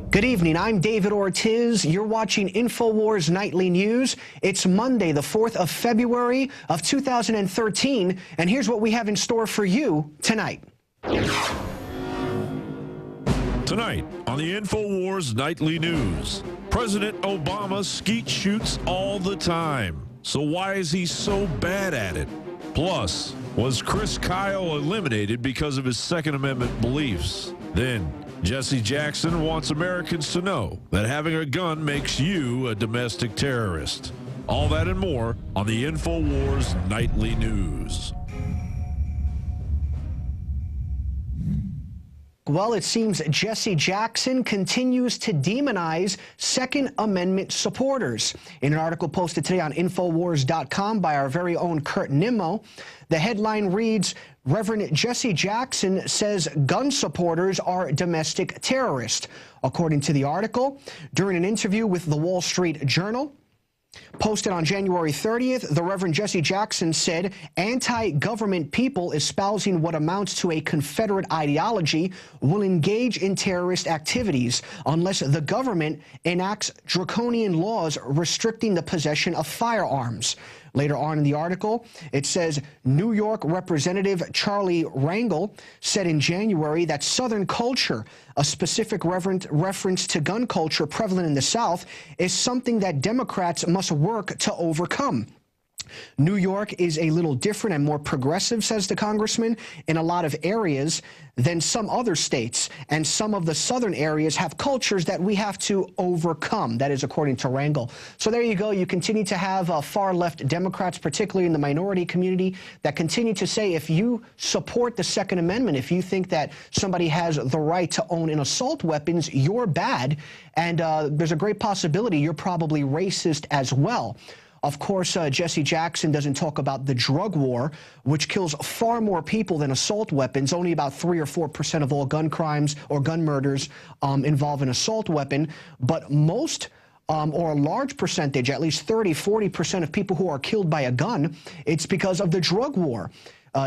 Good evening. I'm David Ortiz. You're watching Infowars Nightly News. It's Monday, the 4th of February of 2013, and here's what we have in store for you tonight. Tonight on the Infowars Nightly News, President Obama skeet shoots all the time. So why is he so bad at it? Plus, was Chris Kyle eliminated because of his Second Amendment beliefs? Then, Jesse Jackson wants Americans to know that having a gun makes you a domestic terrorist. All that and more on the Infowars Nightly News. Well, it seems Jesse Jackson continues to demonize Second Amendment supporters. In an article posted today on Infowars.com by our very own Kurt Nimmo, the headline reads, Reverend Jesse Jackson says gun supporters are domestic terrorists. According to the article, during an interview with the Wall Street Journal, posted on January 30th, the Reverend Jesse Jackson said anti-government people espousing what amounts to a Confederate ideology will engage in terrorist activities unless the government enacts draconian laws restricting the possession of firearms. Later on in the article, it says New York Representative Charlie Rangel said in January that Southern culture, a specific reference to gun culture prevalent in the South, is something that Democrats must work to overcome. New York is a little different and more progressive, says the congressman, in a lot of areas than some other states, and some of the southern areas have cultures that we have to overcome. That is according to Rangel. So there you go. You continue to have far-left Democrats, particularly in the minority community, that continue to say if you support the Second Amendment, if you think that somebody has the right to own an assault weapons, you're bad, and there's a great possibility you're probably racist as well. Of course, Jesse Jackson doesn't talk about the drug war, which kills far more people than assault weapons. Only about 3 or 4% of all gun crimes or gun murders involve an assault weapon. But most or a large percentage, at least 30–40% of people who are killed by a gun, it's because of the drug war.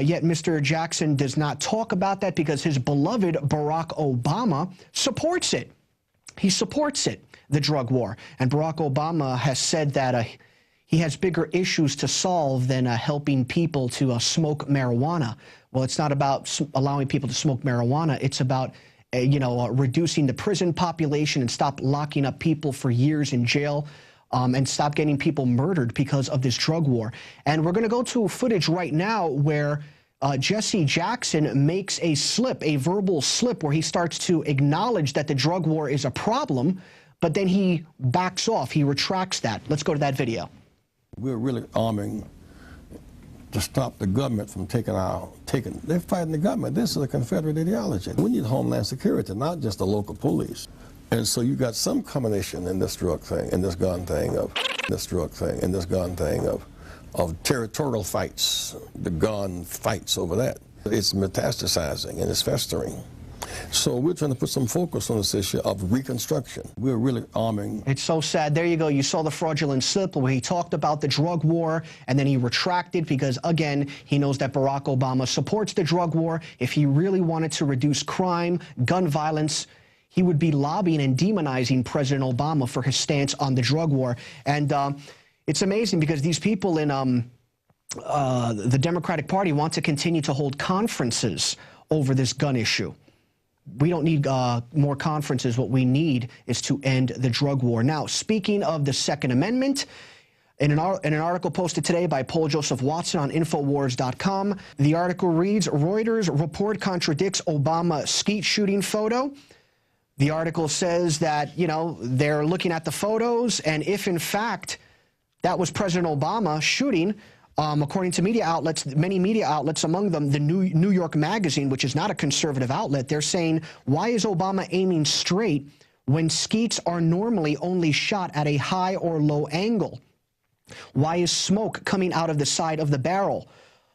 Yet Mr. Jackson does not talk about that because his beloved Barack Obama supports it. He supports it, the drug war. And Barack Obama has said that he has bigger issues to solve than helping people to smoke marijuana. Well, it's not about allowing people to smoke marijuana. It's about, reducing the prison population and stop locking up people for years in jail and stop getting people murdered because of this drug war. And we're going to go to footage right now where Jesse Jackson makes a slip, a verbal slip, where he starts to acknowledge that the drug war is a problem, but then he backs off. He retracts that. Let's go to that video. We're really arming to stop the government from they're fighting the government. This is a Confederate ideology. We need Homeland Security, not just the local police. And so you got some combination in this drug thing, in this gun thing of territorial fights, the gun fights over that. It's metastasizing and it's festering. So we're trying to put some focus on this issue of reconstruction. We're really arming. It's so sad. There you go. You saw the fraudulent slip where he talked about the drug war and then he retracted because, again, he knows that Barack Obama supports the drug war. If he really wanted to reduce crime, gun violence, he would be lobbying and demonizing President Obama for his stance on the drug war. And it's amazing because these people in the Democratic Party want to continue to hold conferences over this gun issue. We don't need more conferences. What we need is to end the drug war. Now, speaking of the Second Amendment, in an article posted today by Paul Joseph Watson on Infowars.com, the article reads, Reuters report contradicts Obama Skeet shooting photo. The article says that, they're looking at the photos, and if, in fact, that was President Obama shooting, according to media outlets, many media outlets, among them the New York Magazine, which is not a conservative outlet, they're saying, why is Obama aiming straight when skeets are normally only shot at a high or low angle? Why is smoke coming out of the side of the barrel?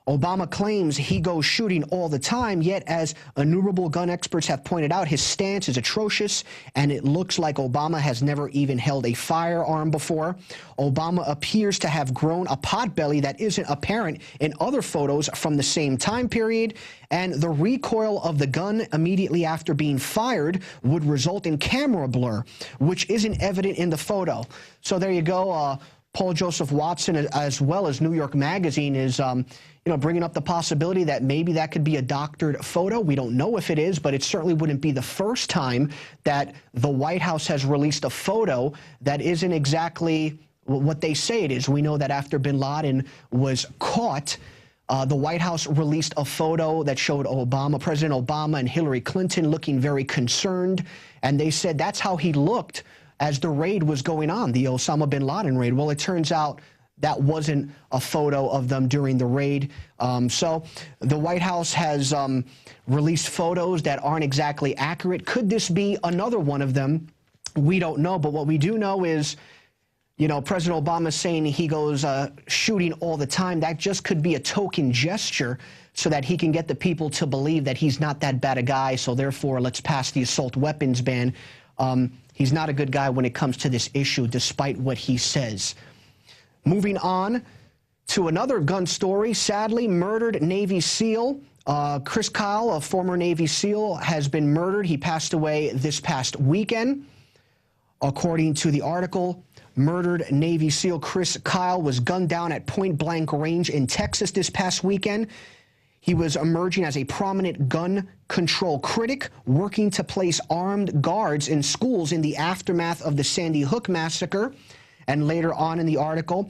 Obama claims he goes shooting all the time, yet as innumerable gun experts have pointed out, his stance is atrocious, and it looks like Obama has never even held a firearm before. Obama appears to have grown a potbelly that isn't apparent in other photos from the same time period, and the recoil of the gun immediately after being fired would result in camera blur, which isn't evident in the photo. So there you go. Paul Joseph Watson, as well as New York Magazine, is bringing up the possibility that maybe that could be a doctored photo. We don't know if it is, but it certainly wouldn't be the first time that the White House has released a photo that isn't exactly what they say it is. We know that after bin Laden was caught, the White House released a photo that showed President Obama and Hillary Clinton looking very concerned, and they said that's how he looked as the raid was going on, the Osama bin Laden raid. Well, it turns out that wasn't a photo of them during the raid. So the White House has released photos that aren't exactly accurate. Could this be another one of them? We don't know. But what we do know is, President Obama saying he goes shooting all the time. That just could be a token gesture so that he can get the people to believe that he's not that bad a guy. So therefore, let's pass the assault weapons ban. He's not a good guy when it comes to this issue, despite what he says. Moving on to another gun story. Sadly, murdered Navy SEAL Chris Kyle, a former Navy SEAL, has been murdered. He passed away this past weekend. According to the article, murdered Navy SEAL Chris Kyle was gunned down at point-blank range in Texas this past weekend. He was emerging as a prominent gun control critic, working to place armed guards in schools in the aftermath of the Sandy Hook massacre. And later on in the article,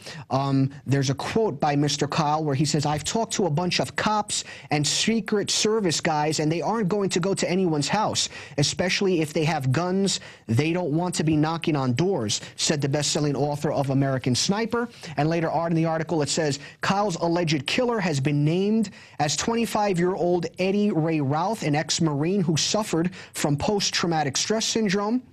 there's a quote by Mr. Kyle where he says, "I've talked to a bunch of cops and Secret Service guys, and they aren't going to go to anyone's house, especially if they have guns. They don't want to be knocking on doors," said the best-selling author of American Sniper. And later on in the article, it says, Kyle's alleged killer has been named as 25-year-old Eddie Ray Routh, an ex-Marine who suffered from post-traumatic stress syndrome.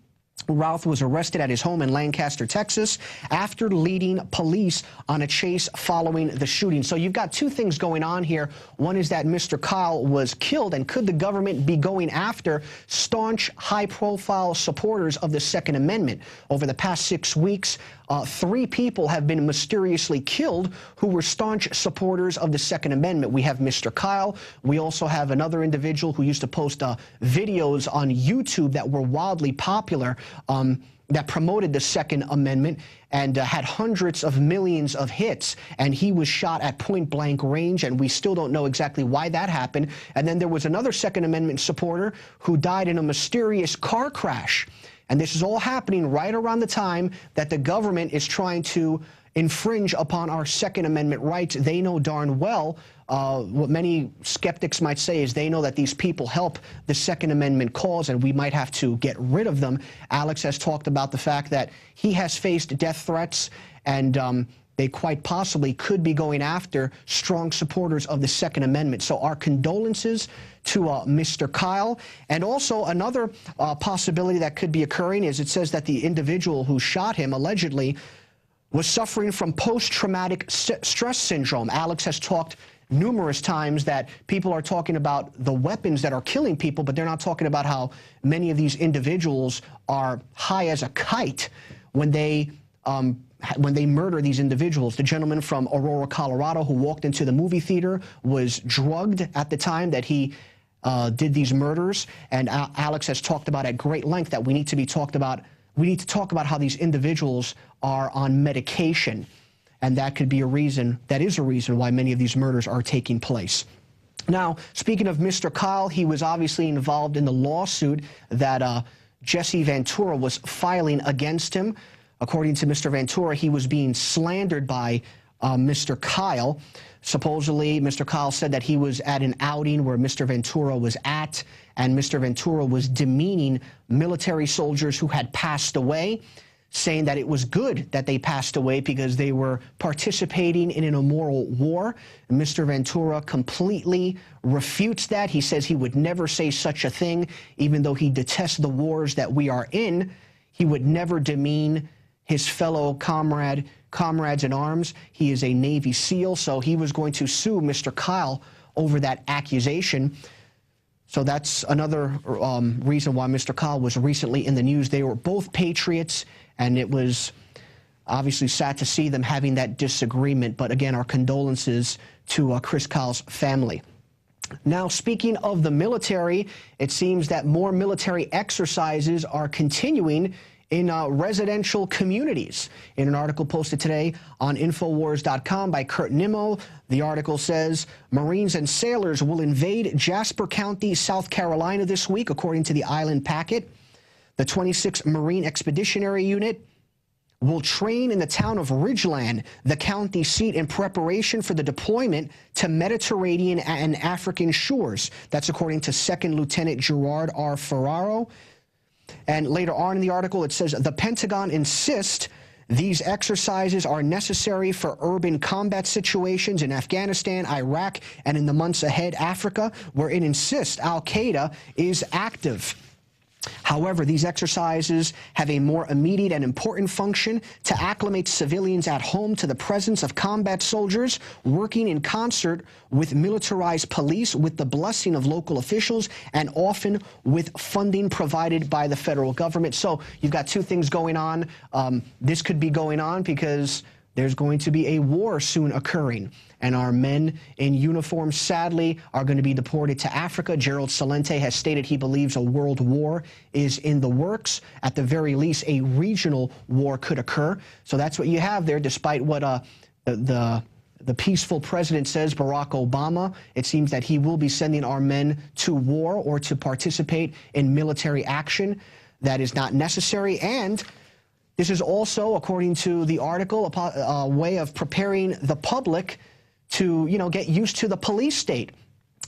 Routh was arrested at his home in Lancaster, Texas, after leading police on a chase following the shooting. So you've got two things going on here. One is that Mr. Kyle was killed, and could the government be going after staunch, high-profile supporters of the Second Amendment? Over the past 6 weeks, 3 people have been mysteriously killed who were staunch supporters of the Second Amendment. We have Mr. Kyle. We also have another individual who used to post videos on YouTube that were wildly popular, that promoted the Second Amendment and had hundreds of millions of hits, and he was shot at point-blank range, and we still don't know exactly why that happened. And then there was another Second Amendment supporter who died in a mysterious car crash. And this is all happening right around the time that the government is trying to infringe upon our Second Amendment rights. They know darn well, what many skeptics might say is they know that these people help the Second Amendment cause, and we might have to get rid of them. Alex has talked about the fact that he has faced death threats, and they quite possibly could be going after strong supporters of the Second Amendment. So our condolences to Mr. Kyle. And also another possibility that could be occurring is it says that the individual who shot him allegedly was suffering from post-traumatic stress syndrome. Alex has talked numerous times that people are talking about the weapons that are killing people, but they're not talking about how many of these individuals are high as a kite when they murder these individuals. The gentleman from Aurora, Colorado, who walked into the movie theater was drugged at the time that he did these murders, and Alex has talked about at great length that we need to talk about how these individuals are on medication, and that could be a reason, that is a reason why many of these murders are taking place. Now, speaking of Mr. Kyle, he was obviously involved in the lawsuit that Jesse Ventura was filing against him. According to Mr. Ventura, he was being slandered by Mr. Kyle. Supposedly, Mr. Kyle said that he was at an outing where Mr. Ventura was at, and Mr. Ventura was demeaning military soldiers who had passed away, saying that it was good that they passed away because they were participating in an immoral war. And Mr. Ventura completely refutes that. He says he would never say such a thing, even though he detests the wars that we are in. He would never demean his fellow comrades in arms. He is a Navy SEAL, so he was going to sue Mr. Kyle over that accusation. So that's another reason why Mr. Kyle was recently in the news. They were both patriots, and it was obviously sad to see them having that disagreement. But again, our condolences to Chris Kyle's family. Now, speaking of the military, it seems that more military exercises are continuing in residential communities. In an article posted today on Infowars.com by Kurt Nimmo, the article says Marines and sailors will invade Jasper County, South Carolina this week, according to the Island Packet. The 26th Marine Expeditionary Unit will train in the town of Ridgeland, the county seat, in preparation for the deployment to Mediterranean and African shores. That's according to 2nd Lieutenant Gerard R. Ferraro. And later on in the article, it says the Pentagon insists these exercises are necessary for urban combat situations in Afghanistan, Iraq, and in the months ahead, Africa, where it insists al-Qaeda is active. However, these exercises have a more immediate and important function to acclimate civilians at home to the presence of combat soldiers working in concert with militarized police, with the blessing of local officials, and often with funding provided by the federal government. So you've got two things going on. This could be going on because there's going to be a war soon occurring, and our men in uniform, sadly, are going to be deported to Africa. Gerald Celente has stated he believes a world war is in the works. At the very least, a regional war could occur. So that's what you have there, despite what the peaceful president says, Barack Obama. It seems that he will be sending our men to war or to participate in military action that is not necessary. And this is also, according to the article, a way of preparing the public to, get used to the police state.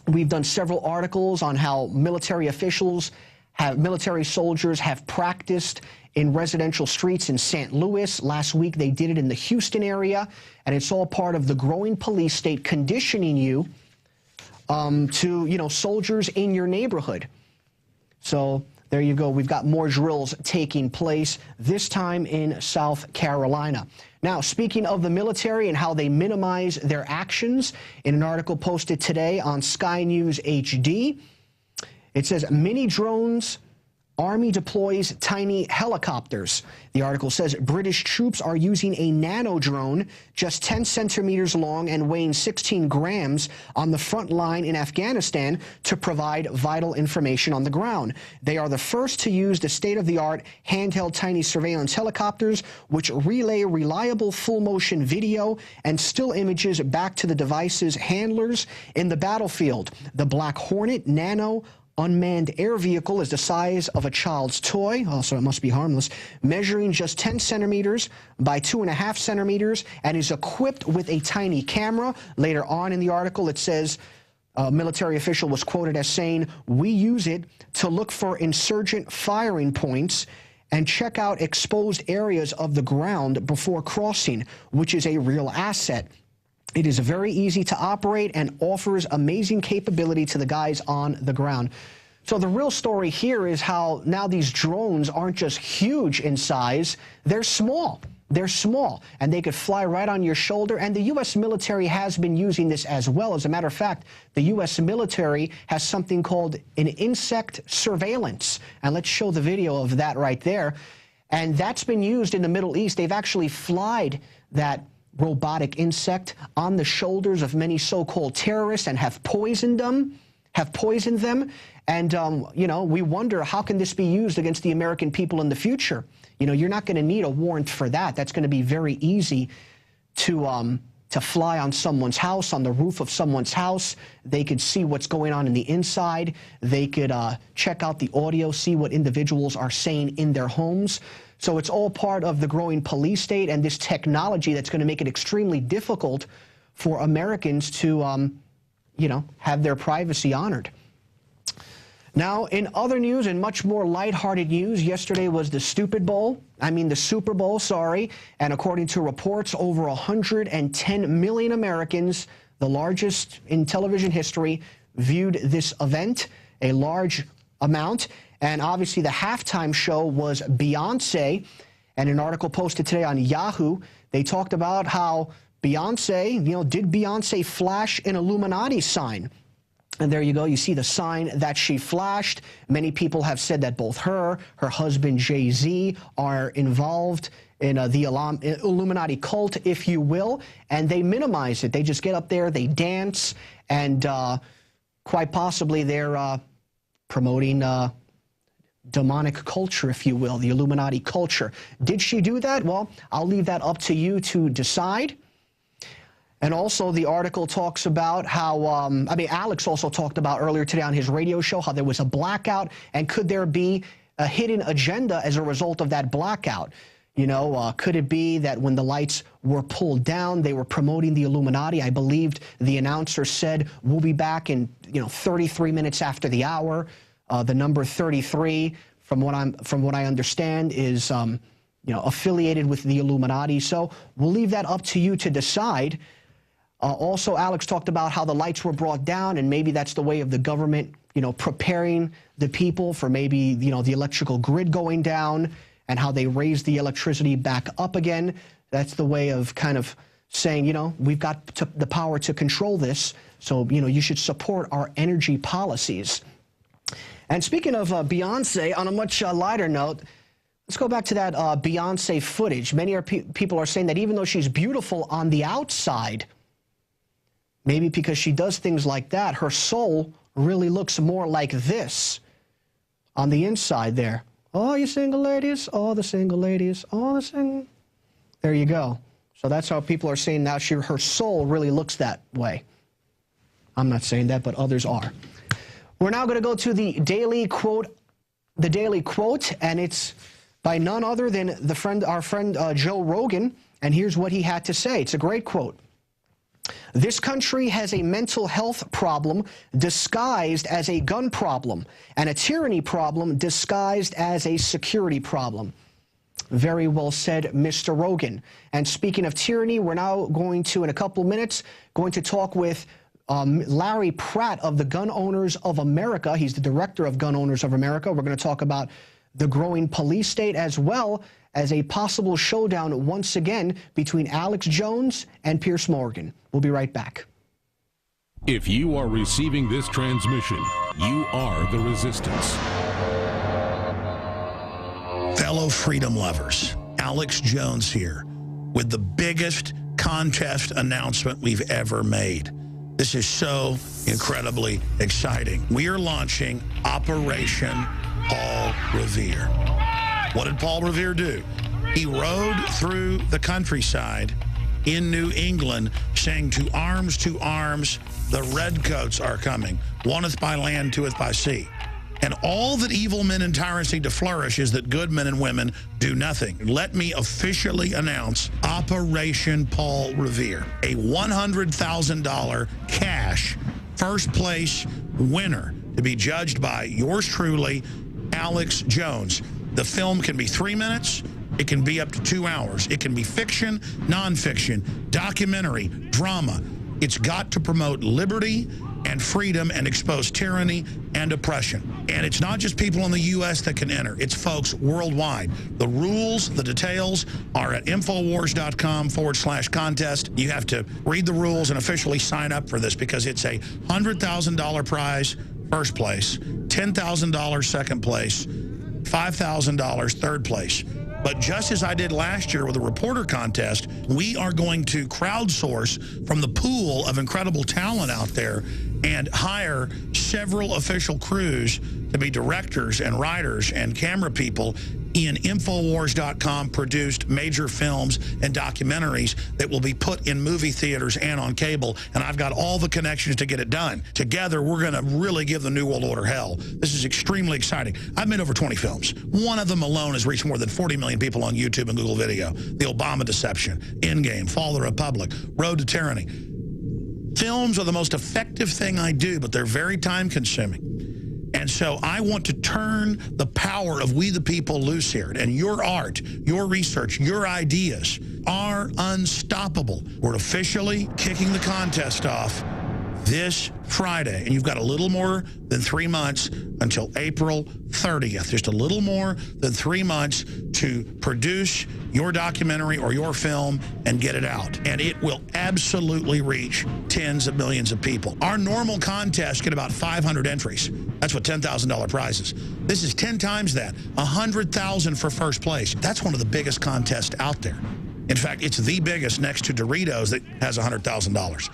We've done several articles on how military soldiers have practiced in residential streets in St. Louis. Last week, they did it in the Houston area, and it's all part of the growing police state conditioning you to, soldiers in your neighborhood. So there you go. We've got more drills taking place, this time in South Carolina. Now, speaking of the military and how they minimize their actions, in an article posted today on Sky News HD, it says mini drones, Army deploys tiny helicopters. The article says British troops are using a nano drone just 10 centimeters long and weighing 16 grams on the front line in Afghanistan to provide vital information on the ground. They are the first to use the state-of-the-art handheld tiny surveillance helicopters, which relay reliable full-motion video and still images back to the device's handlers in the battlefield. The Black Hornet Nano unmanned air vehicle is the size of a child's toy, so it must be harmless, measuring just 10 centimeters by 2.5 centimeters, and is equipped with a tiny camera. Later on in the article, it says a military official was quoted as saying, "We use it to look for insurgent firing points and check out exposed areas of the ground before crossing, which is a real asset. It is very easy to operate and offers amazing capability to the guys on the ground." So the real story here is how now these drones aren't just huge in size, they're small. They're small, and they could fly right on your shoulder, and the U.S. military has been using this as well. As a matter of fact, the U.S. military has something called an insect surveillance, and let's show the video of that right there. And that's been used in the Middle East. They've actually flied that robotic insect on the shoulders of many so-called terrorists and have poisoned them. And, we wonder, how can this be used against the American people in the future? You're not going to need a warrant for that. That's going to be very easy to fly on someone's house, on the roof of someone's house. They could see what's going on in the inside. They could check out the audio, see what individuals are saying in their homes. So it's all part of the growing police state and this technology that's going to make it extremely difficult for Americans to, have their privacy honored. Now, in other news and much more lighthearted news, yesterday was the Super Bowl, and according to reports, over 110 million Americans, the largest in television history, viewed this event, a large amount. And obviously the halftime show was Beyonce, And an article posted today on Yahoo, they talked about how Beyonce, did Beyonce flash an Illuminati sign? And there you go. You see the sign that she flashed. Many people have said that both her husband, Jay-Z, are involved in the Illuminati cult, if you will, and they minimize it. They just get up there, they dance, and quite possibly they're promoting demonic culture, if you will, the Illuminati culture. Did she do that? Well, I'll leave that up to you to decide. And also, the article talks about how, Alex also talked about earlier today on his radio show how there was a blackout, and could there be a hidden agenda as a result of that blackout? Could it be that when the lights were pulled down, they were promoting the Illuminati? I believed the announcer said, we'll be back in, 33 minutes after the hour. The number 33, from what I understand, is, affiliated with the Illuminati. So we'll leave that up to you to decide. Also, Alex talked about how the lights were brought down, and maybe that's the way of the government, preparing the people for maybe, the electrical grid going down, and how they raised the electricity back up again. That's the way of kind of saying, we've got the power to control this, so, you should support our energy policies. And speaking of Beyonce, on a much lighter note, let's go back to that Beyonce footage. Many people are saying that even though she's beautiful on the outside, maybe because she does things like that, her soul really looks more like this on the inside there. Oh, you single ladies, all the single ladies, all the single. There you go. So that's how people are saying now her soul really looks that way. I'm not saying that, but others are. We're now going to go to the Daily Quote, and it's by none other than our friend Joe Rogan, and here's what he had to say. It's a great quote. This country has a mental health problem disguised as a gun problem, and a tyranny problem disguised as a security problem. Very well said, Mr. Rogan. And speaking of tyranny, we're now going to, in a couple minutes, going to talk with Larry Pratt of the Gun Owners of America. He's the director of Gun Owners of America. We're going to talk about the growing police state, as well as a possible showdown once again between Alex Jones and Piers Morgan. We'll be right back. If you are receiving this transmission, you are the resistance. Fellow freedom lovers, Alex Jones here with the biggest contest announcement we've ever made. This is so incredibly exciting. We are launching Operation Paul Revere. What did Paul Revere do? He rode through the countryside in New England saying, to arms, the redcoats are coming. Oneth by land, twoeth by sea. And all that evil men and tyrants need to flourish is that good men and women do nothing. Let me officially announce Operation Paul Revere, a $100,000 cash first place winner to be judged by yours truly, Alex Jones. The film can be 3 minutes. It can be up to 2 hours. It can be fiction, nonfiction, documentary, drama. It's got to promote liberty and freedom and expose tyranny and oppression. And it's not just people in the U.S. that can enter. It's folks worldwide. The rules, the details are at Infowars.com/contest. You have to read the rules and officially sign up for this, because it's a $100,000 prize first place, $10,000 second place, $5,000 third place. But just as I did last year with the reporter contest, we are going to crowdsource from the pool of incredible talent out there and hire several official crews to be directors and writers and camera people in Infowars.com produced major films and documentaries that will be put in movie theaters and on cable. And I've got all the connections to get it done. Together, we're going to really give the New World Order hell. This is extremely exciting. I've made over 20 films. One of them alone has reached more than 40 million people on YouTube and Google Video. The Obama Deception, Endgame, Fall of the Republic, Road to Tyranny. Films are the most effective thing I do, but they're very time-consuming. And so I want to turn the power of we the people loose here. And your art, your research, your ideas are unstoppable. We're officially kicking the contest off this Friday, and you've got a little more than 3 months until April 30th. Just a little more than 3 months to produce your documentary or your film and get it out. And it will absolutely reach tens of millions of people. Our normal contests get about 500 entries. That's what $10,000 prizes. This is 10 times that, 100,000 for first place. That's one of the biggest contests out there. In fact, it's the biggest next to Doritos that has $100,000.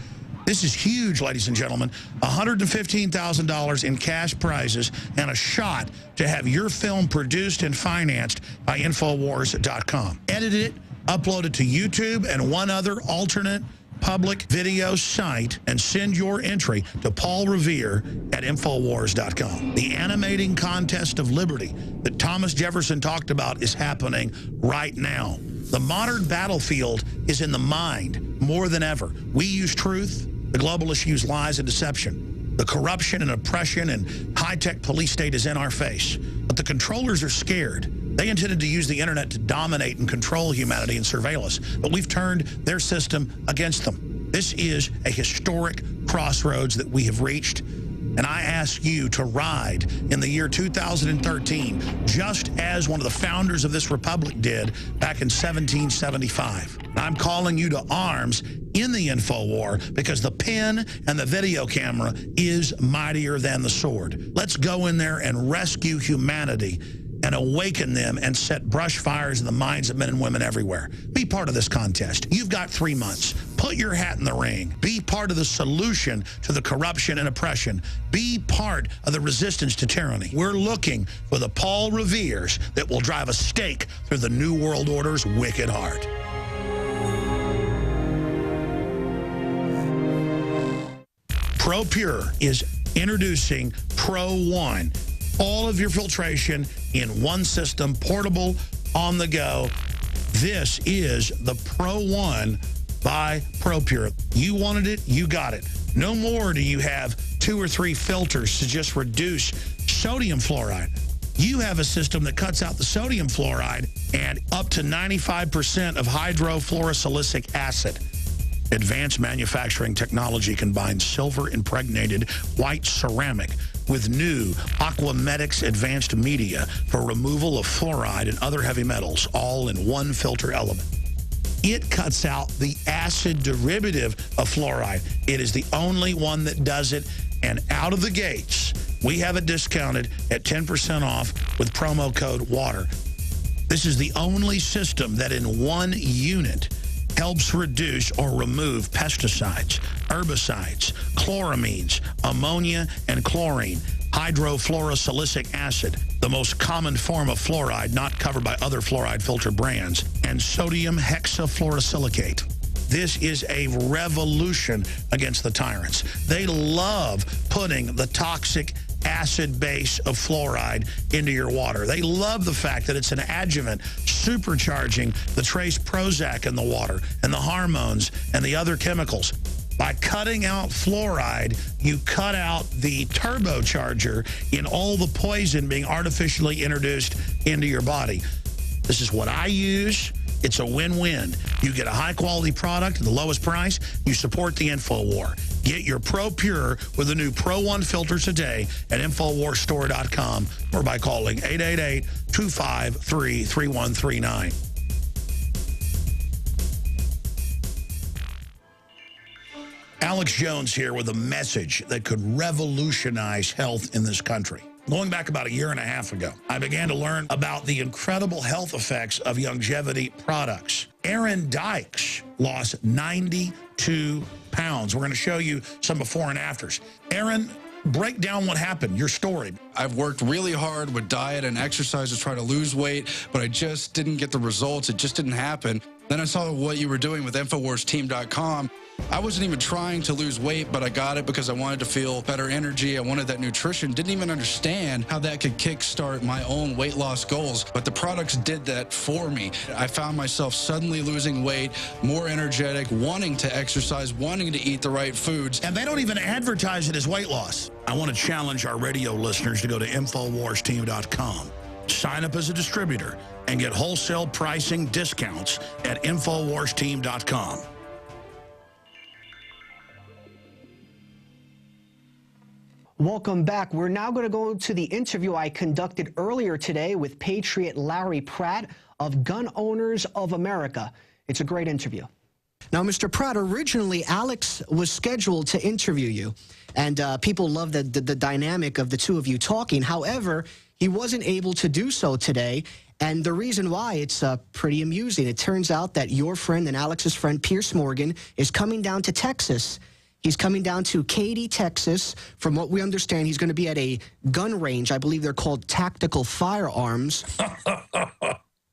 This is huge, ladies and gentlemen. $115,000 in cash prizes and a shot to have your film produced and financed by Infowars.com. Edit it, upload it to YouTube and one other alternate public video site, and send your entry to Paul Revere at Infowars.com. The animating contest of liberty that Thomas Jefferson talked about is happening right now. The modern battlefield is in the mind more than ever. We use truth. The globalists use lies and deception. The corruption and oppression and high-tech police state is in our face. But the controllers are scared. They intended to use the internet to dominate and control humanity and surveil us, but we've turned their system against them. This is a historic crossroads that we have reached, and I ask you to ride in the year 2013, just as one of the founders of this republic did back in 1775. I'm calling you to arms in the InfoWar because the pen and the video camera is mightier than the sword. Let's go in there and rescue humanity and awaken them and set brush fires in the minds of men and women everywhere. Be part of this contest. You've got 3 months. Put your hat in the ring. Be part of the solution to the corruption and oppression. Be part of the resistance to tyranny. We're looking for the Paul Reveres that will drive a stake through the New World Order's wicked heart. ProPure is introducing Pro One. All of your filtration in one system, portable, on the go. This is the Pro One by ProPure. You wanted it, you got it. No more do you have 2 or 3 filters to just reduce sodium fluoride. You have a system that cuts out the sodium fluoride and up to 95% of hydrofluorosilicic acid. Advanced manufacturing technology combines silver-impregnated white ceramic with new Aquamedics advanced media for removal of fluoride and other heavy metals, all in one filter element. It cuts out the acid derivative of fluoride. It is the only one that does it, and out of the gates, we have it discounted at 10% off with promo code WATER. This is the only system that in one unit helps reduce or remove pesticides, herbicides, chloramines, ammonia, and chlorine, hydrofluorosilicic acid, the most common form of fluoride not covered by other fluoride filter brands, and sodium hexafluorosilicate. This is a revolution against the tyrants. They love putting the toxic acid base of fluoride into your water. They love the fact that it's an adjuvant supercharging the trace Prozac in the water and the hormones and the other chemicals. By cutting out fluoride, you cut out the turbocharger in all the poison being artificially introduced into your body. This is what I use. It's a win-win. You get a high-quality product at the lowest price. You support the InfoWar. Get your ProPure with the new Pro One filter today at InfoWarsStore.com or by calling 888-253-3139. Alex Jones here with a message that could revolutionize health in this country. Going back about 1.5 years ago, I began to learn about the incredible health effects of longevity products. Aaron Dykes lost 92 pounds. We're going to show you some before and afters. Aaron, break down what happened, your story. I've worked really hard with diet and exercise to try to lose weight, but I just didn't get the results. It just didn't happen. Then I saw what you were doing with InfoWarsTeam.com. I wasn't even trying to lose weight, but I got it because I wanted to feel better energy. I wanted that nutrition. Didn't even understand how that could kickstart my own weight loss goals. But the products did that for me. I found myself suddenly losing weight, more energetic, wanting to exercise, wanting to eat the right foods. And they don't even advertise it as weight loss. I want to challenge our radio listeners to go to InfoWarsTeam.com. Sign up as a distributor and get wholesale pricing discounts at InfoWarsTeam.com. Welcome back. We're now going to go to the interview I conducted earlier today with Patriot Larry Pratt of Gun Owners of America. It's a great interview. Now, Mr. Pratt, originally Alex was scheduled to interview you, and people love the dynamic of the two of you talking. However, he wasn't able to do so today, and the reason why, it's pretty amusing. It turns out that your friend and Alex's friend, Piers Morgan, is coming down to Texas. He's coming down to Katy, Texas. From what we understand, he's going to be at a gun range. I believe they're called tactical firearms.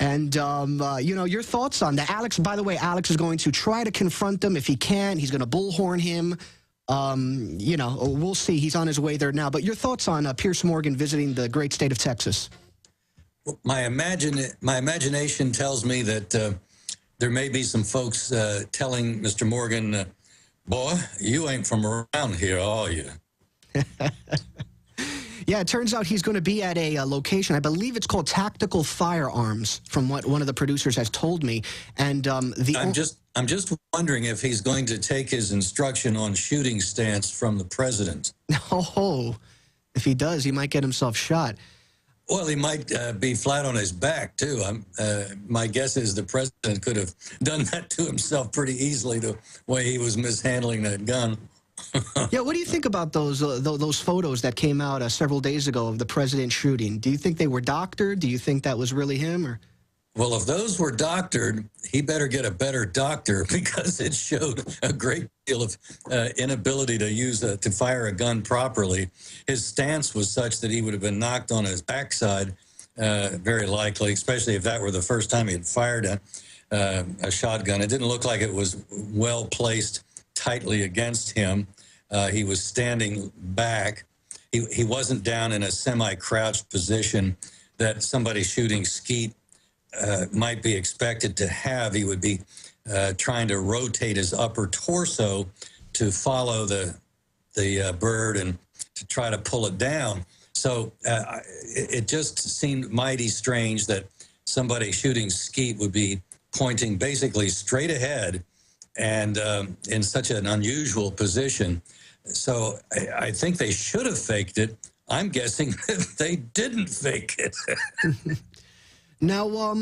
And, you know, your thoughts on that. Alex, by the way, Alex is going to try to confront them. If he can, he's going to bullhorn him. You know, we'll see. He's on his way there now. But your thoughts on Piers Morgan visiting the great state of Texas? My imagination tells me that there may be some folks telling Mr. Morgan, boy, you ain't from around here, are you? Yeah, it turns out he's going to be at a location. I believe it's called Tactical Firearms, from what one of the producers has told me. And I'm just wondering if he's going to take his instruction on shooting stance from the president. Oh, if he does, he might get himself shot. Well, he might be flat on his back, too. My guess is the president could have done that to himself pretty easily, the way he was mishandling that gun. Yeah, what do you think about those photos that came out several days ago of the president shooting? Do you think they were doctored? Do you think that was really him? Or? Well, if those were doctored, he better get a better doctor, because it showed a great deal of inability to fire a gun properly. His stance was such that he would have been knocked on his backside, very likely, especially if that were the first time he had fired a shotgun. It didn't look like it was well placed tightly against him. He was standing back. He wasn't down in a semi-crouched position that somebody shooting Skeet might be expected to have. He would be trying to rotate his upper torso to follow the bird and to try to pull it down. So it just seemed mighty strange that somebody shooting Skeet would be pointing basically straight ahead and in such an unusual position. So I think they should have faked it. I'm guessing that they didn't fake it. Now,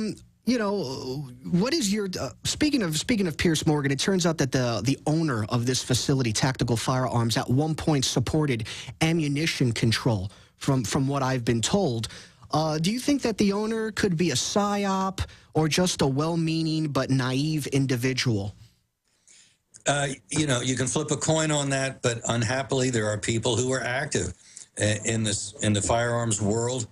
you know, what is your speaking of Piers Morgan? It turns out that the owner of this facility, Tactical Firearms, at one point supported ammunition control. From what I've been told, do you think that the owner could be a psyop or just a well-meaning but naive individual? You know, you can flip a coin on that, but unhappily, there are people who are active in the firearms world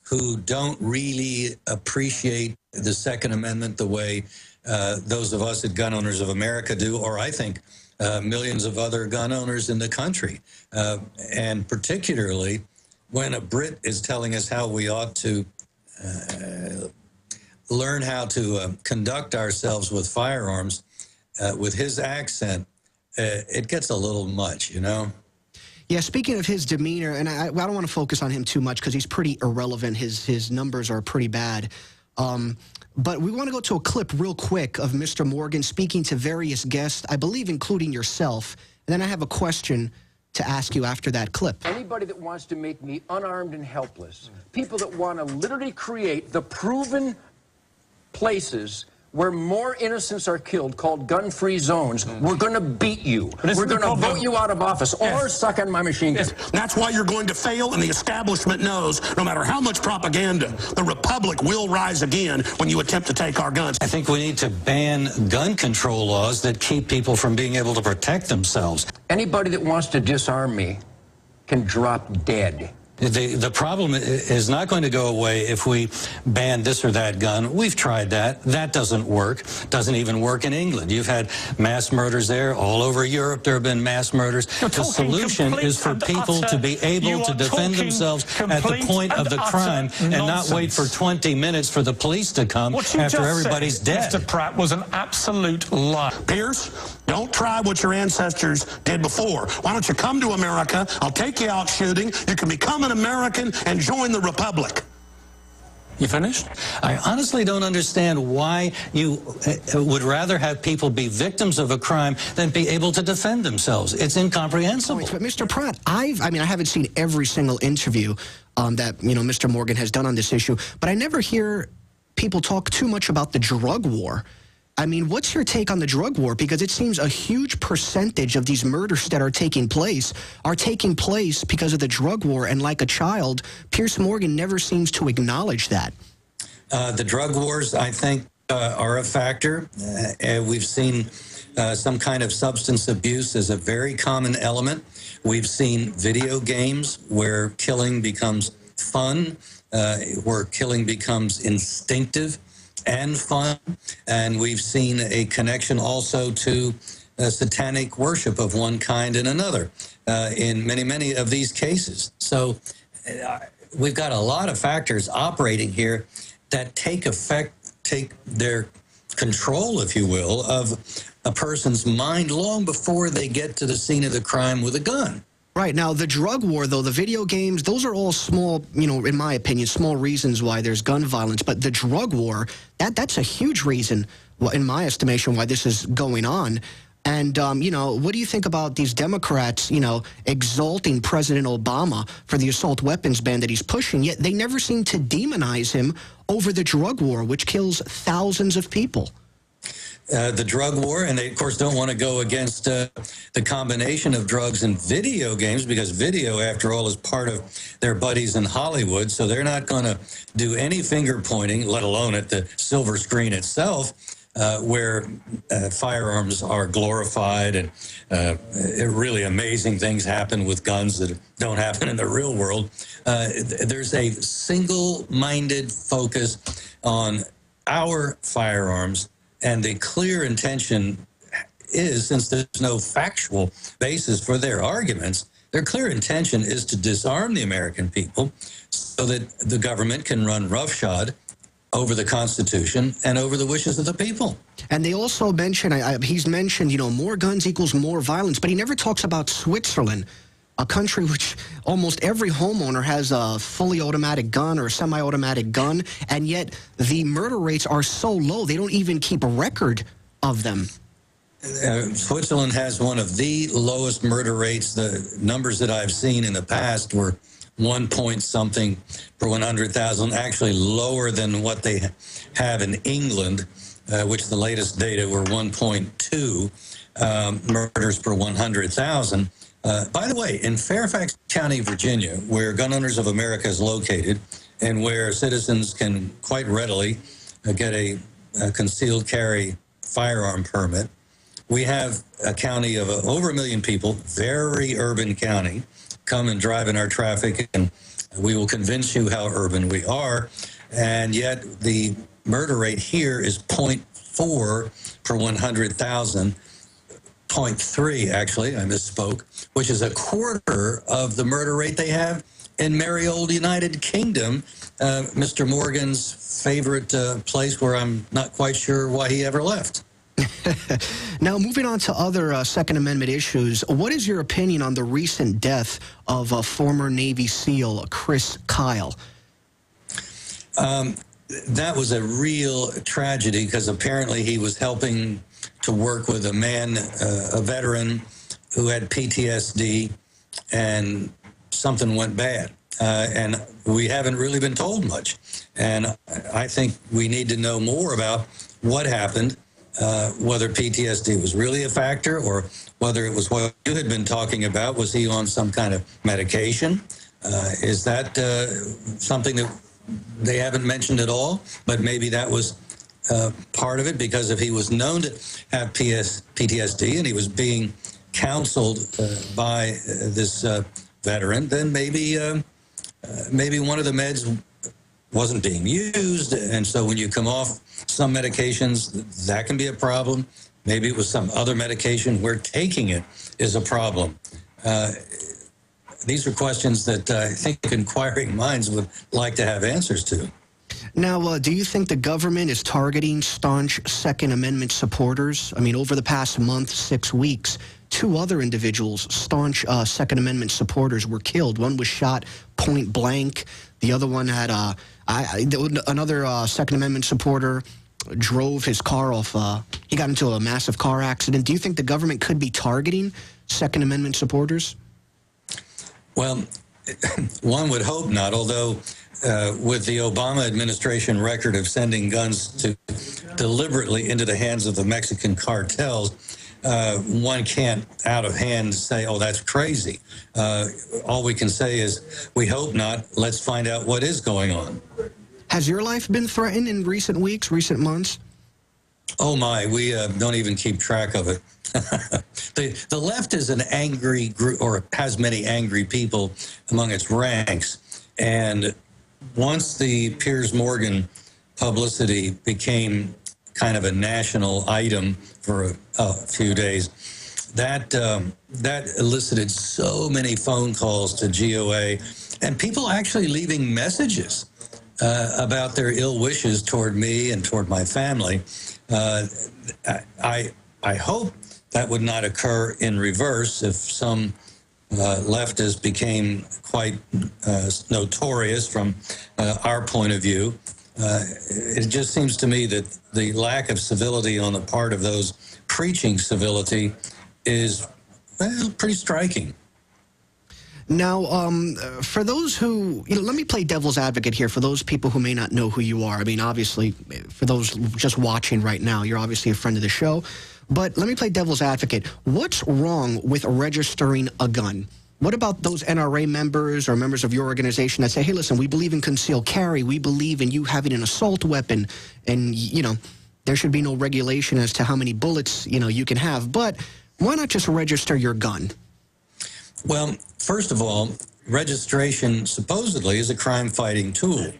who don't really appreciate the Second Amendment the way those of us at Gun Owners of America do, or I think millions of other gun owners in the country. And particularly when a Brit is telling us how we ought to learn how to conduct ourselves with firearms, with his accent, it gets a little much, you know? Yeah, speaking of his demeanor, and I don't want to focus on him too much because he's pretty irrelevant. His numbers are pretty bad. But we want to go to a clip real quick of Mr. Morgan speaking to various guests, I believe including yourself. And then I have a question to ask you after that clip. Anybody that wants to make me unarmed and helpless, people that want to literally create the proven places where more innocents are killed, called gun-free zones, we're going to beat you. We're going to vote you out of office or suck on my machine gun. That's why you're going to fail, and the establishment knows no matter how much propaganda, the Republic will rise again when you attempt to take our guns. I think we need to ban gun control laws that keep people from being able to protect themselves. Anybody that wants to disarm me can drop dead. The problem is not going to go away if we ban this or that gun. We've tried that. That doesn't work. Doesn't even work in England. You've had mass murders there. All over Europe there have been mass murders. The solution is for people to be able to defend themselves at the point of the crime and not wait for 20 minutes for the police to come after everybody's dead. Mr. Pratt was an absolute lie. Pierce, don't try what your ancestors did before. Why don't you come to America? I'll take you out shooting. You can become an American and join the Republic. You finished? I honestly don't understand why you would rather have people be victims of a crime than be able to defend themselves. It's incomprehensible. But Mr. Pratt, I haven't seen every single interview that Mr. Morgan has done on this issue, but I never hear people talk too much about the drug war. I mean, what's your take on the drug war? Because it seems a huge percentage of these murders that are taking place because of the drug war. And like a child, Piers Morgan never seems to acknowledge that. The drug wars, I think, are a factor. We've seen some kind of substance abuse as a very common element. We've seen video games where killing becomes fun, where killing becomes instinctive and fun, and we've seen a connection also to satanic worship of one kind and another in many of these cases. So we've got a lot of factors operating here that take their control, if you will, of a person's mind long before they get to the scene of the crime with a gun. Right. Now, the drug war, though, the video games, those are all small, in my opinion, small reasons why there's gun violence. But the drug war, that's a huge reason, in my estimation, why this is going on. And, what do you think about these Democrats, exalting President Obama for the assault weapons ban that he's pushing, yet they never seem to demonize him over the drug war, which kills thousands of people? The drug war, and they, of course, don't want to go against the combination of drugs and video games, because video, after all, is part of their buddies in Hollywood, so they're not going to do any finger pointing, let alone at the silver screen itself, where firearms are glorified and really amazing things happen with guns that don't happen in the real world. There's a single-minded focus on our firearms. And the clear intention is, since there's no factual basis for their arguments, their clear intention is to disarm the American people so that the government can run roughshod over the Constitution and over the wishes of the people. And they also mention, he's mentioned, more guns equals more violence, but he never talks about Switzerland, a country which almost every homeowner has a fully automatic gun or a semi-automatic gun, and yet the murder rates are so low, they don't even keep a record of them. Switzerland has one of the lowest murder rates. The numbers that I've seen in the past were 1 point something per 100,000, actually lower than what they have in England, which the latest data were 1.2 murders per 100,000. By the way, in Fairfax County, Virginia, where Gun Owners of America is located and where citizens can quite readily get a concealed carry firearm permit, we have a county of over 1 million people, very urban county. Come and drive in our traffic, and we will convince you how urban we are. And yet the murder rate here is 0.4 per 100,000. 0.3, actually, I misspoke, which is a quarter of the murder rate they have in merry old United Kingdom, Mr. Morgan's favorite place where I'm not quite sure why he ever left. Now, moving on to other Second Amendment issues, what is your opinion on the recent death of former Navy SEAL Chris Kyle? That was a real tragedy, because apparently he was helping to work with a man, a veteran, who had PTSD, and something went bad. And we haven't really been told much. And I think we need to know more about what happened, whether PTSD was really a factor, or whether it was what you had been talking about. Was he on some kind of medication? Is that something that they haven't mentioned at all? But maybe that was part of it, because if he was known to have PTSD and he was being counseled by this veteran, then maybe one of the meds wasn't being used, and so when you come off some medications, that can be a problem. Maybe it was some other medication where taking it is a problem. These are questions that I think inquiring minds would like to have answers to. Now, do you think the government is targeting staunch Second Amendment supporters? I mean, over the past month, 6 weeks, 2 other individuals, staunch Second Amendment supporters, were killed. One was shot point blank. The other one had Another Second Amendment supporter drove his car off. He got into a massive car accident. Do you think the government could be targeting Second Amendment supporters? Well, one would hope not, although with the Obama administration record of sending guns deliberately into the hands of the Mexican cartels, one can't out of hand say, oh, that's crazy. All we can say is, we hope not. Let's find out what is going on. Has your life been threatened in recent weeks, recent months? Oh, my. We don't even keep track of it. The left is an angry group, or has many angry people among its ranks. And once the Piers Morgan publicity became kind of a national item for a few days, that elicited so many phone calls to GOA, and people actually leaving messages about their ill wishes toward me and toward my family. I hope that would not occur in reverse if some leftists became quite notorious from our point of view. It just seems to me that the lack of civility on the part of those preaching civility is, well, pretty striking. Now, for those who, let me play devil's advocate here for those people who may not know who you are. I mean, obviously, for those just watching right now, you're obviously a friend of the show. But let me play devil's advocate. What's wrong with registering a gun? What about those NRA members or members of your organization that say, hey, listen, we believe in concealed carry. We believe in you having an assault weapon. And, there should be no regulation as to how many bullets, you can have. But why not just register your gun? Well, first of all, registration supposedly is a crime-fighting tool.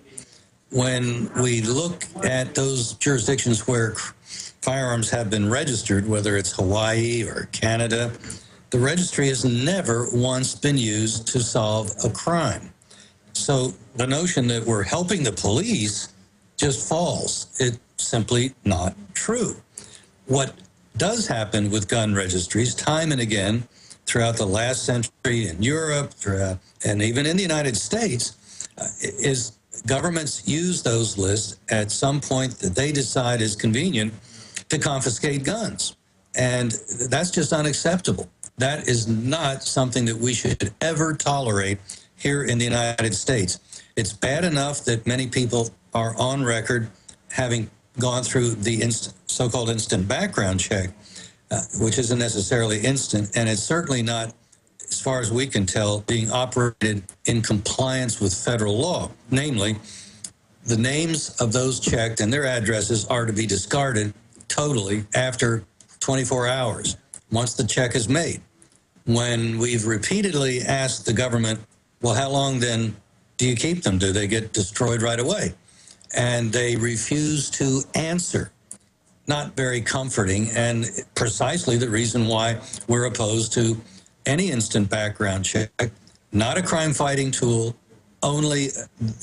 When we look at those jurisdictions where firearms have been registered, whether it's Hawaii or Canada, the registry has never once been used to solve a crime. So the notion that we're helping the police just falls. It's simply not true. What does happen with gun registries time and again throughout the last century in Europe, and even in the United States, is governments use those lists at some point that they decide is convenient to confiscate guns. And that's just unacceptable. That is not something that we should ever tolerate here in the United States. It's bad enough that many people are on record having gone through the so-called instant background check, which isn't necessarily instant, and it's certainly not, as far as we can tell, being operated in compliance with federal law. Namely, the names of those checked and their addresses are to be discarded totally after 24 hours, once the check is made. When we've repeatedly asked the government, well, how long then do you keep them? Do they get destroyed right away? And they refuse to answer. Not very comforting, and precisely the reason why we're opposed to any instant background check. Not a crime-fighting tool, only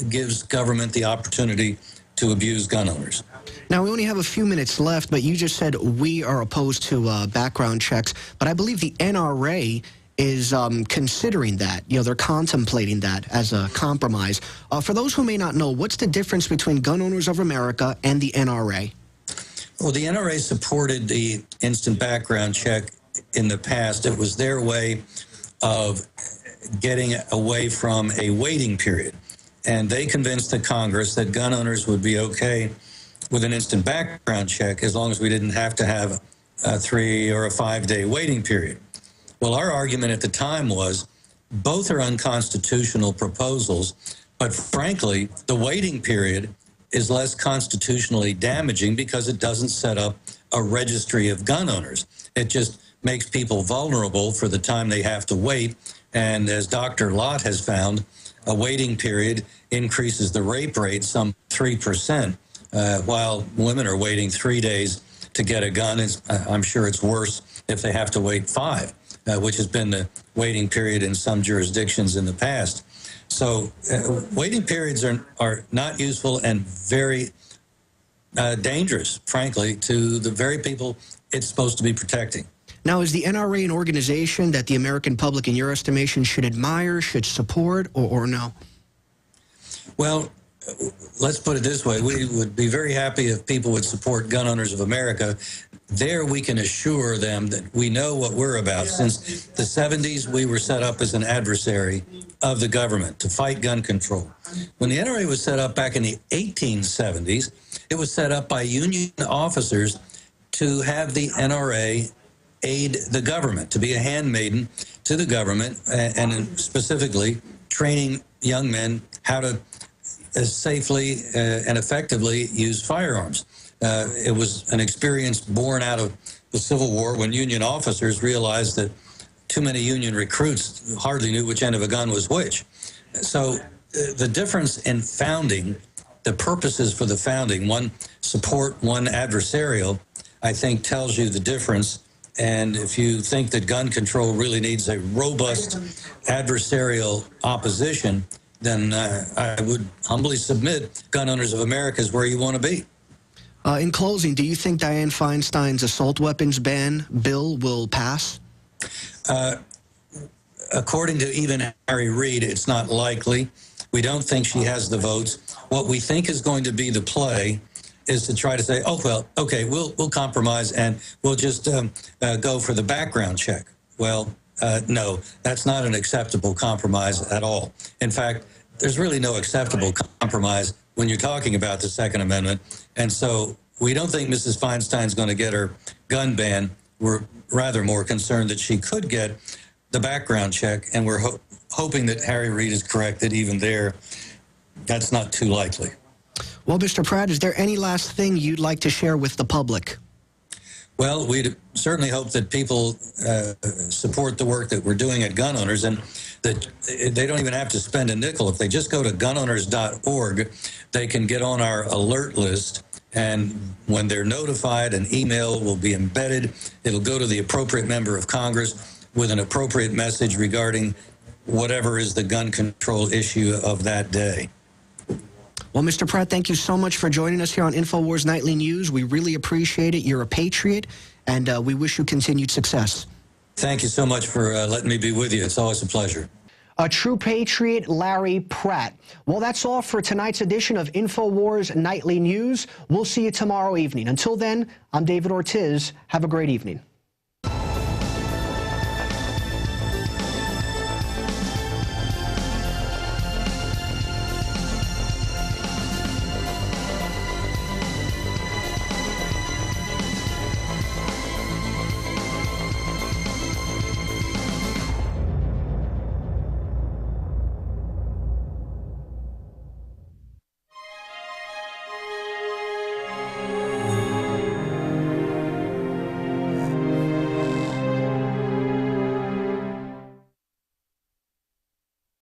gives government the opportunity to abuse gun owners. Now, we only have a few minutes left, but you just said we are opposed to background checks. But I believe the NRA is considering that. They're contemplating that as a compromise. For those who may not know, what's the difference between Gun Owners of America and the NRA? Well, the NRA supported the instant background check in the past. It was their way of getting away from a waiting period. And they convinced the Congress that gun owners would be okay with an instant background check as long as we didn't have to have a 3 or a 5-day waiting period. Well, our argument at the time was both are unconstitutional proposals, but frankly, the waiting period is less constitutionally damaging because it doesn't set up a registry of gun owners. It just makes people vulnerable for the time they have to wait. And as Dr. Lott has found, a waiting period increases the rape rate some 3%, while women are waiting 3 days to get a gun. I'm sure it's worse if they have to wait 5, which has been the waiting period in some jurisdictions in the past. So waiting periods are not useful and very dangerous, frankly, to the very people it's supposed to be protecting. Now, is the NRA an organization that the American public, in your estimation, should admire, should support, or no? Well, let's put it this way. We would be very happy if people would support Gun Owners of America. There we can assure them that we know what we're about. Since the 70s, we were set up as an adversary of the government to fight gun control. When the NRA was set up back in the 1870s, it was set up by union officers to have the NRA aid the government, to be a handmaiden to the government, and specifically training young men how to safely and effectively use firearms. It was an experience born out of the Civil War when union officers realized that too many union recruits hardly knew which end of a gun was which. So the difference in founding, the purposes for the founding, one support, one adversarial, I think tells you the difference. And if you think that gun control really needs a robust adversarial opposition, then I would humbly submit Gun Owners of America is where you want to be. In closing, do you think Dianne Feinstein's assault weapons ban bill will pass? According to even Harry Reid, it's not likely. We don't think she has the votes. What we think is going to be the play is to try to say, oh, well, okay, we'll compromise and we'll just go for the background check. Well, no, that's not an acceptable compromise at all. In fact, there's really no acceptable compromise when you're talking about the Second Amendment. And so we don't think Mrs. Feinstein's going to get her gun ban. We're rather more concerned that she could get the background check, and we're hoping that Harry Reid is correct that even there, that's not too likely. Well, Mr. Pratt, is there any last thing you'd like to share with the public? Well, we'd certainly hope that people support the work that we're doing at Gun Owners, and that they don't even have to spend a nickel. If they just go to gunowners.org, they can get on our alert list, and when they're notified, an email will be embedded. It'll go to the appropriate member of Congress with an appropriate message regarding whatever is the gun control issue of that day. Well, Mr. Pratt, thank you so much for joining us here on Infowars Nightly News. We really appreciate it. You're a patriot, and we wish you continued success. Thank you so much for letting me be with you. It's always a pleasure. A true patriot, Larry Pratt. Well, that's all for tonight's edition of Infowars Nightly News. We'll see you tomorrow evening. Until then, I'm David Ortiz. Have a great evening.